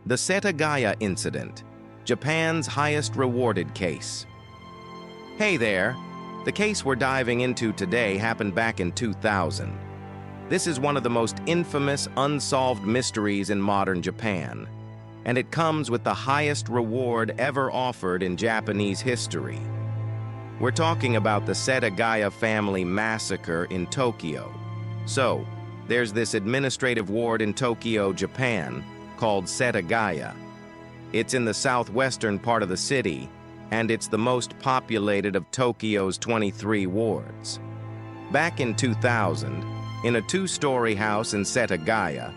The Setagaya incident, Japan's highest rewarded case. Hey there, the case we're diving into today happened back in 2000. This is one of the most infamous unsolved mysteries in modern Japan, and it comes with the highest reward ever offered in Japanese history. We're talking about the Setagaya family massacre in Tokyo. So, there's this administrative ward in Tokyo, Japan, called Setagaya. It's in the southwestern part of the city, and it's the most populated of Tokyo's 23 wards. Back in 2000, in a two-story house in Setagaya,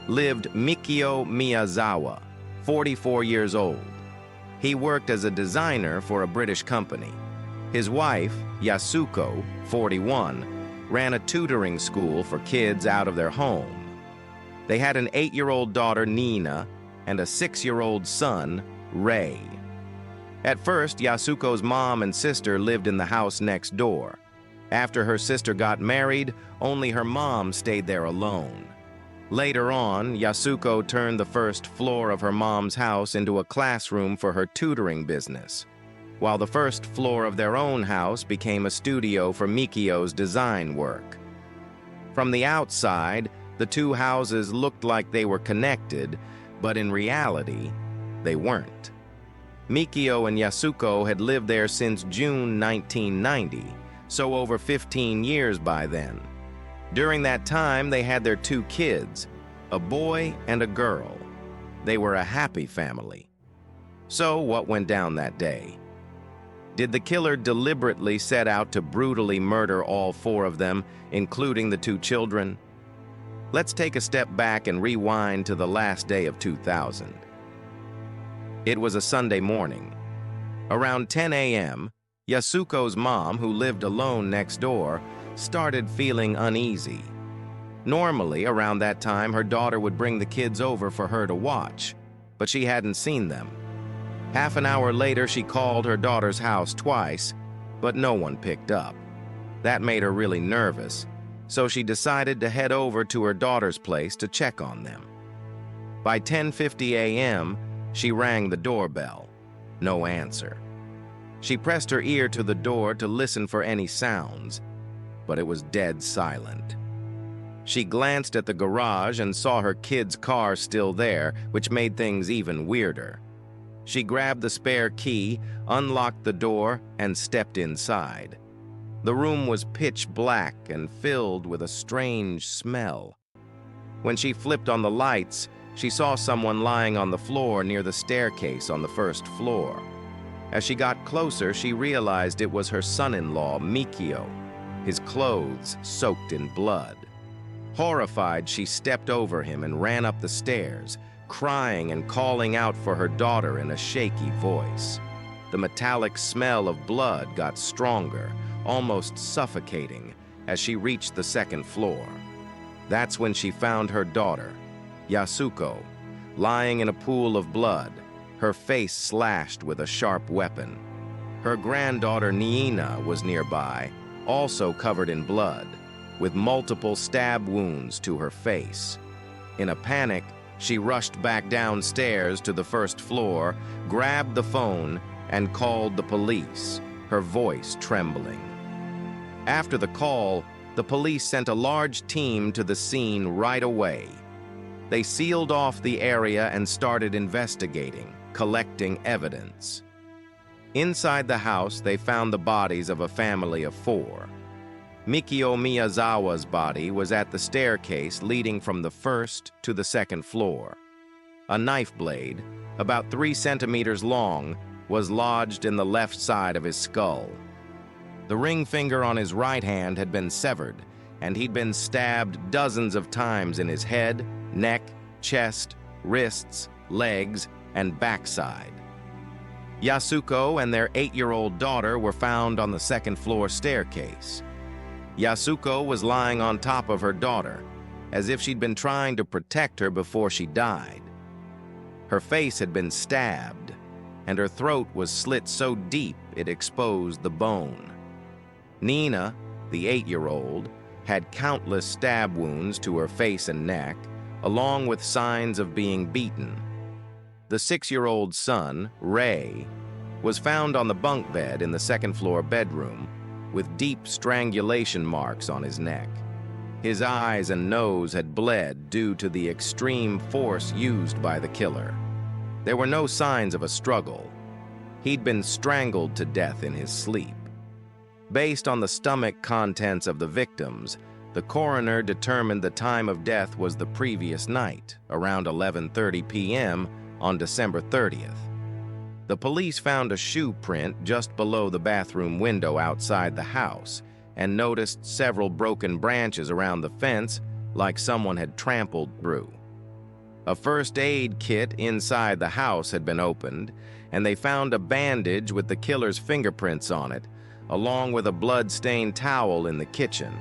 lived Mikio Miyazawa, 44 years old. He worked as a designer for a British company. His wife, Yasuko, 41, ran a tutoring school for kids out of their home. They had an 8-year-old daughter, Nina, and a 6-year-old son, Ray. At first, Yasuko's mom and sister lived in the house next door. After her sister got married, only her mom stayed there alone. Later on, Yasuko turned the first floor of her mom's house into a classroom for her tutoring business, while the first floor of their own house became a studio for Mikio's design work. From the outside, the two houses looked like they were connected, but in reality, they weren't. Mikio and Yasuko had lived there since June 1990, so over 15 years by then. During that time, they had their 2 kids, a boy and a girl. They were a happy family. So what went down that day? Did the killer deliberately set out to brutally murder all 4 of them, including the 2 children? Let's take a step back and rewind to the last day of 2000. It was a Sunday morning. Around 10 a.m., Yasuko's mom, who lived alone next door, started feeling uneasy. Normally, around that time, her daughter would bring the kids over for her to watch, but she hadn't seen them. Half an hour later, she called her daughter's house twice, but no one picked up. That made her really nervous, so she decided to head over to her daughter's place to check on them. By 10:50 a.m., she rang the doorbell. No answer. She pressed her ear to the door to listen for any sounds, but it was dead silent. She glanced at the garage and saw her kid's car still there, which made things even weirder. She grabbed the spare key, unlocked the door, and stepped inside. The room was pitch black and filled with a strange smell. When she flipped on the lights, she saw someone lying on the floor near the staircase on the first floor. As she got closer, she realized it was her son-in-law, Mikio, his clothes soaked in blood. Horrified, she stepped over him and ran up the stairs, crying and calling out for her daughter in a shaky voice. The metallic smell of blood got stronger, almost suffocating, as she reached the second floor. That's when she found her daughter, Yasuko, lying in a pool of blood, her face slashed with a sharp weapon. Her granddaughter Nina was nearby, also covered in blood, with multiple stab wounds to her face. In a panic, she rushed back downstairs to the first floor, grabbed the phone, and called the police, her voice trembling. After the call, the police sent a large team to the scene right away. They sealed off the area and started investigating, collecting evidence. Inside the house, they found the bodies of a family of 4. Mikio Miyazawa's body was at the staircase leading from the first to the second floor. A knife blade, about 3 centimeters long, was lodged in the left side of his skull. The ring finger on his right hand had been severed, and he'd been stabbed dozens of times in his head, neck, chest, wrists, legs, and backside. Yasuko and their 8-year-old daughter were found on the second floor staircase. Yasuko was lying on top of her daughter, as if she'd been trying to protect her before she died. Her face had been stabbed, and her throat was slit so deep it exposed the bone. Nina, the 8-year-old, had countless stab wounds to her face and neck, along with signs of being beaten. The 6-year-old son, Ray, was found on the bunk bed in the second-floor bedroom with deep strangulation marks on his neck. His eyes and nose had bled due to the extreme force used by the killer. There were no signs of a struggle. He'd been strangled to death in his sleep. Based on the stomach contents of the victims, the coroner determined the time of death was the previous night, around 11:30 p.m. on December 30th. The police found a shoe print just below the bathroom window outside the house and noticed several broken branches around the fence like someone had trampled through. A first aid kit inside the house had been opened, and they found a bandage with the killer's fingerprints on it, along with a blood-stained towel in the kitchen.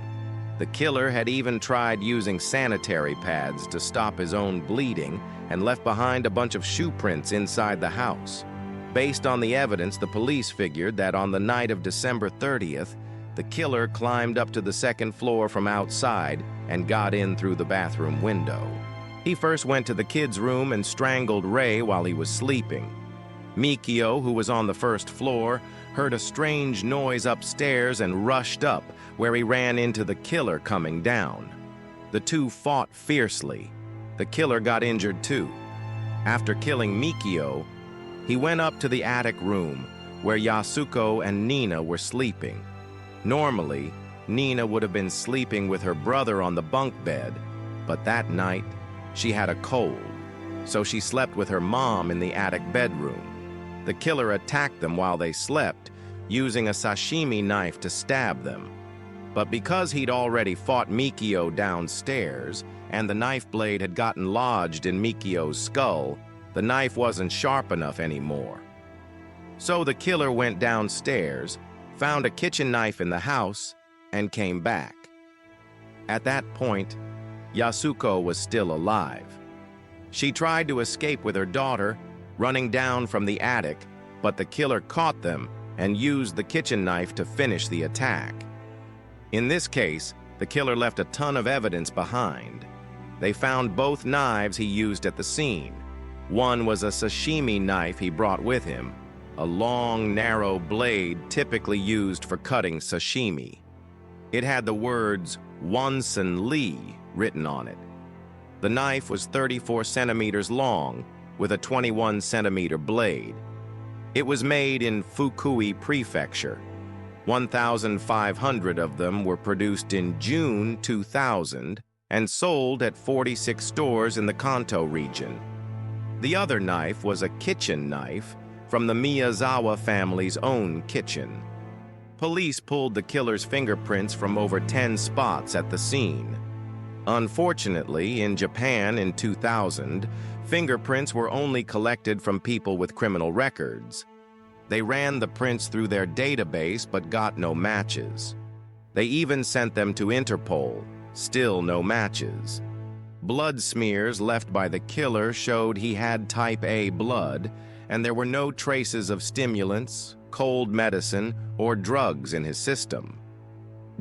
The killer had even tried using sanitary pads to stop his own bleeding and left behind a bunch of shoe prints inside the house. Based on the evidence, the police figured that on the night of December 30th, the killer climbed up to the second floor from outside and got in through the bathroom window. He first went to the kid's room and strangled Ray while he was sleeping. Mikio, who was on the first floor, heard a strange noise upstairs and rushed up, where he ran into the killer coming down. The two fought fiercely. The killer got injured too. After killing Mikio, he went up to the attic room, where Yasuko and Nina were sleeping. Normally, Nina would have been sleeping with her brother on the bunk bed, but that night, she had a cold, so she slept with her mom in the attic bedroom. The killer attacked them while they slept, using a sashimi knife to stab them. But because he'd already fought Mikio downstairs, and the knife blade had gotten lodged in Mikio's skull, the knife wasn't sharp enough anymore. So the killer went downstairs, found a kitchen knife in the house, and came back. At that point, Yasuko was still alive. She tried to escape with her daughter, running down from the attic, but the killer caught them and used the kitchen knife to finish the attack. In this case, the killer left a ton of evidence behind. They found both knives he used at the scene. One was a sashimi knife he brought with him, a long, narrow blade typically used for cutting sashimi. It had the words Wonsan Lee written on it. The knife was 34 centimeters long with a 21 centimeter blade. It was made in Fukui Prefecture. 1,500 of them were produced in June 2000 and sold at 46 stores in the Kanto region. The other knife was a kitchen knife from the Miyazawa family's own kitchen. Police pulled the killer's fingerprints from over 10 spots at the scene. Unfortunately, in Japan in 2000, fingerprints were only collected from people with criminal records. They ran the prints through their database but got no matches. They even sent them to Interpol, still no matches. Blood smears left by the killer showed he had type A blood, and there were no traces of stimulants, cold medicine, or drugs in his system.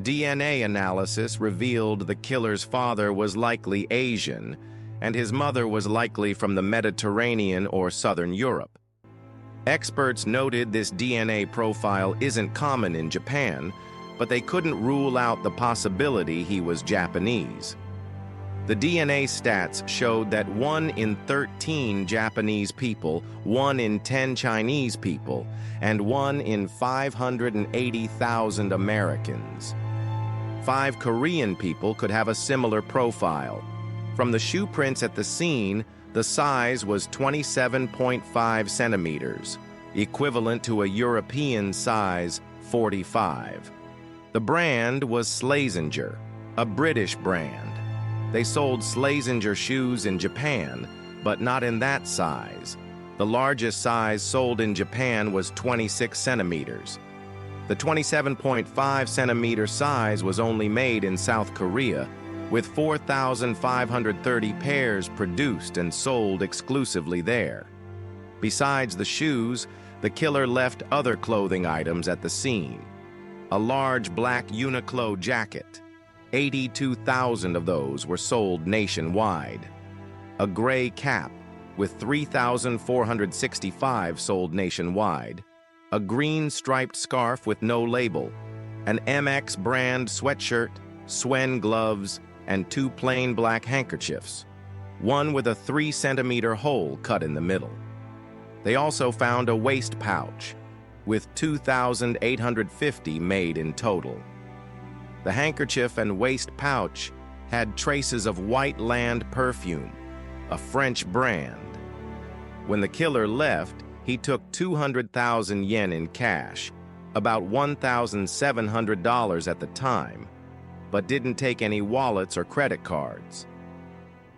DNA analysis revealed the killer's father was likely Asian, and his mother was likely from the Mediterranean or Southern Europe. Experts noted this DNA profile isn't common in Japan, but they couldn't rule out the possibility he was Japanese. The DNA stats showed that 1 in 13 Japanese people, 1 in 10 Chinese people, and 1 in 580,000 Americans. 5 Korean people could have a similar profile. From the shoe prints at the scene, the size was 27.5 centimeters, equivalent to a European size 45. The brand was Slazenger, a British brand. They sold Slazenger shoes in Japan, but not in that size. The largest size sold in Japan was 26 centimeters. The 27.5 centimeter size was only made in South Korea, with 4,530 pairs produced and sold exclusively there. Besides the shoes, the killer left other clothing items at the scene. A large black Uniqlo jacket. 82,000 of those were sold nationwide. A gray cap, with 3,465 sold nationwide, a green striped scarf with no label, an MX brand sweatshirt, Swen gloves, and 2 plain black handkerchiefs, one with a 3-centimeter hole cut in the middle. They also found a waist pouch, with 2,850 made in total. The handkerchief and waist pouch had traces of White Land perfume, a French brand. When the killer left, he took 200,000 yen in cash, about $1,700 at the time, but didn't take any wallets or credit cards.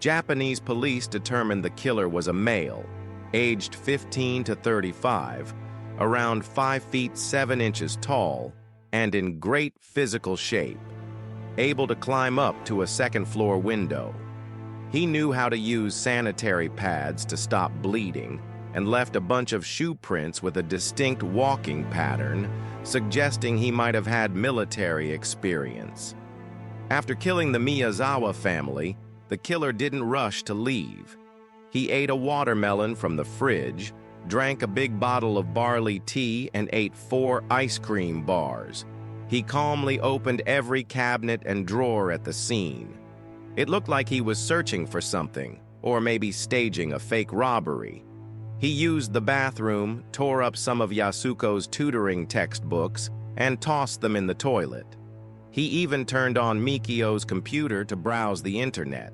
Japanese police determined the killer was a male, aged 15 to 35, around 5 feet 7 inches tall, and in great physical shape, able to climb up to a second-floor window. He knew how to use sanitary pads to stop bleeding and left a bunch of shoe prints with a distinct walking pattern, suggesting he might have had military experience. After killing the Miyazawa family, the killer didn't rush to leave. He ate a watermelon from the fridge, drank a big bottle of barley tea, and ate 4 ice cream bars. He calmly opened every cabinet and drawer at the scene. It looked like he was searching for something, or maybe staging a fake robbery. He used the bathroom, tore up some of Yasuko's tutoring textbooks, and tossed them in the toilet. He even turned on Mikio's computer to browse the internet.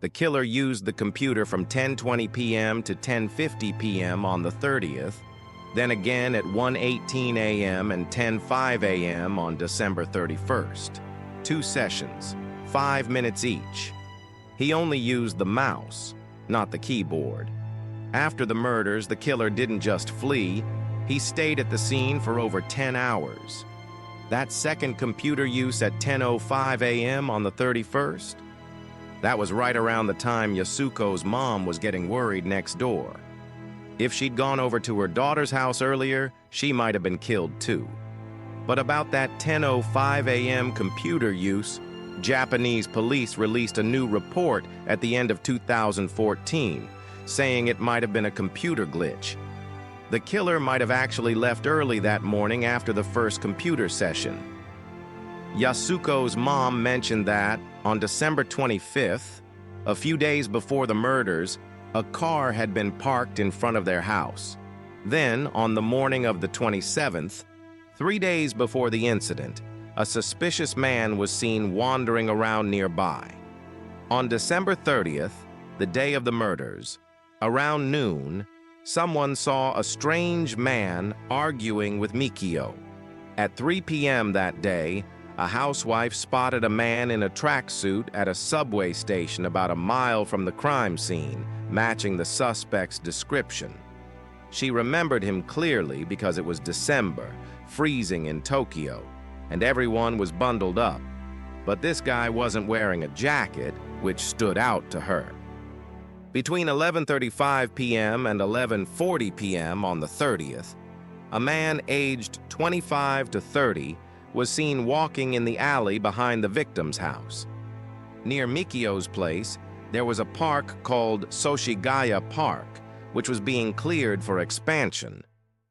The killer used the computer from 10:20 p.m. to 10:50 p.m. on the 30th, then again at 1:18 a.m. and 10:05 a.m. on December 31st. 2 sessions, 5 minutes each. He only used the mouse, not the keyboard. After the murders, the killer didn't just flee, he stayed at the scene for over 10 hours. That second computer use at 10:05 a.m. on the 31st? That was right around the time Yasuko's mom was getting worried next door. If she'd gone over to her daughter's house earlier, she might have been killed too. But about that 10:05 a.m. computer use, Japanese police released a new report at the end of 2014, saying it might have been a computer glitch. The killer might have actually left early that morning after the first computer session. Yasuko's mom mentioned that, on December 25th, a few days before the murders, a car had been parked in front of their house. Then, on the morning of the 27th, 3 days before the incident, a suspicious man was seen wandering around nearby. On December 30th, the day of the murders, around noon, someone saw a strange man arguing with Mikio. At 3 p.m. that day, a housewife spotted a man in a tracksuit at a subway station about a mile from the crime scene, matching the suspect's description. She remembered him clearly because it was December, freezing in Tokyo, and everyone was bundled up. But this guy wasn't wearing a jacket, which stood out to her. Between 11:35 p.m. and 11:40 p.m. on the 30th, a man aged 25 to 30 was seen walking in the alley behind the victim's house. Near Mikio's place, there was a park called Setagaya Park, which was being cleared for expansion.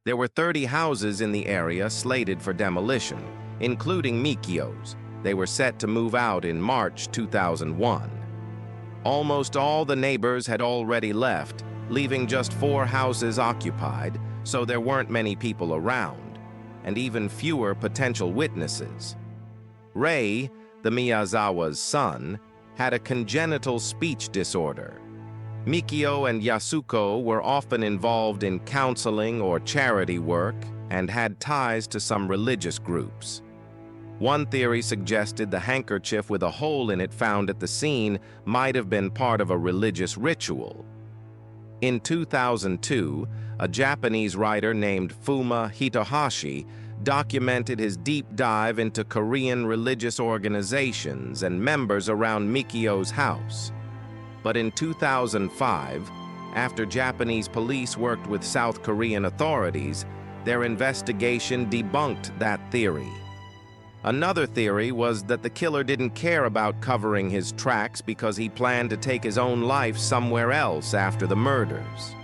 There were 30 houses in the area slated for demolition, including Mikio's. They were set to move out in March 2001. Almost all the neighbors had already left, leaving just 4 houses occupied, so there weren't many people around, and even fewer potential witnesses. Rei, the Miyazawa's son, had a congenital speech disorder. Mikio and Yasuko were often involved in counseling or charity work and had ties to some religious groups. One theory suggested the handkerchief with a hole in it found at the scene might have been part of a religious ritual. In 2002, a Japanese writer named Fuma Hitohashi documented his deep dive into Korean religious organizations and members around Mikio's house. But in 2005, after Japanese police worked with South Korean authorities, their investigation debunked that theory. Another theory was that the killer didn't care about covering his tracks because he planned to take his own life somewhere else after the murders.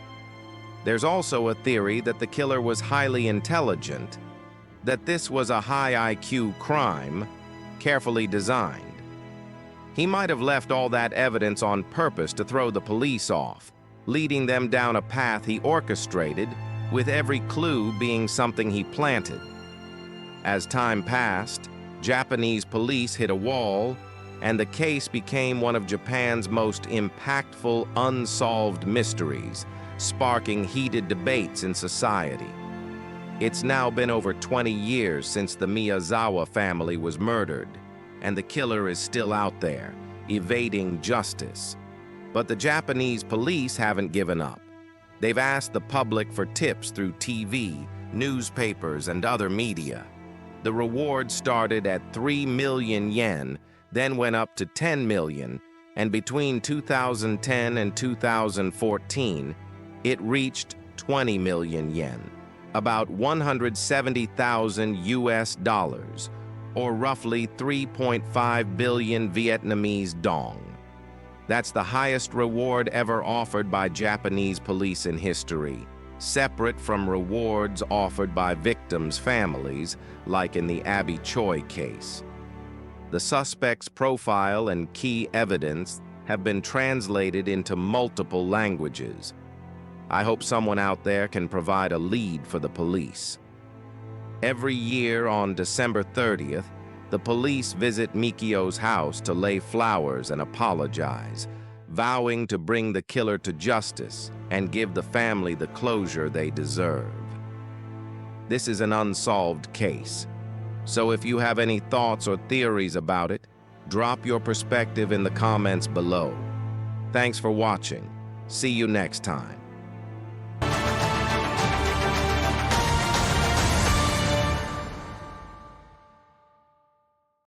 There's also a theory that the killer was highly intelligent, that this was a high IQ crime, carefully designed. He might have left all that evidence on purpose to throw the police off, leading them down a path he orchestrated, with every clue being something he planted. As time passed, Japanese police hit a wall, and the case became one of Japan's most impactful unsolved mysteries, sparking heated debates in society. It's now been over 20 years since the Miyazawa family was murdered, and the killer is still out there, evading justice. But the Japanese police haven't given up. They've asked the public for tips through TV, newspapers, and other media. The reward started at 3 million yen, then went up to 10 million, and between 2010 and 2014, it reached 20 million yen, about 170,000 US dollars, or roughly 3.5 billion Vietnamese dong. That's the highest reward ever offered by Japanese police in history, separate from rewards offered by victims' families, like in the Abby Choi case. The suspect's profile and key evidence have been translated into multiple languages. I hope someone out there can provide a lead for the police. Every year on December 30th, the police visit Mikio's house to lay flowers and apologize, vowing to bring the killer to justice and give the family the closure they deserve. This is an unsolved case, so if you have any thoughts or theories about it, drop your perspective in the comments below. Thanks for watching. See you next time.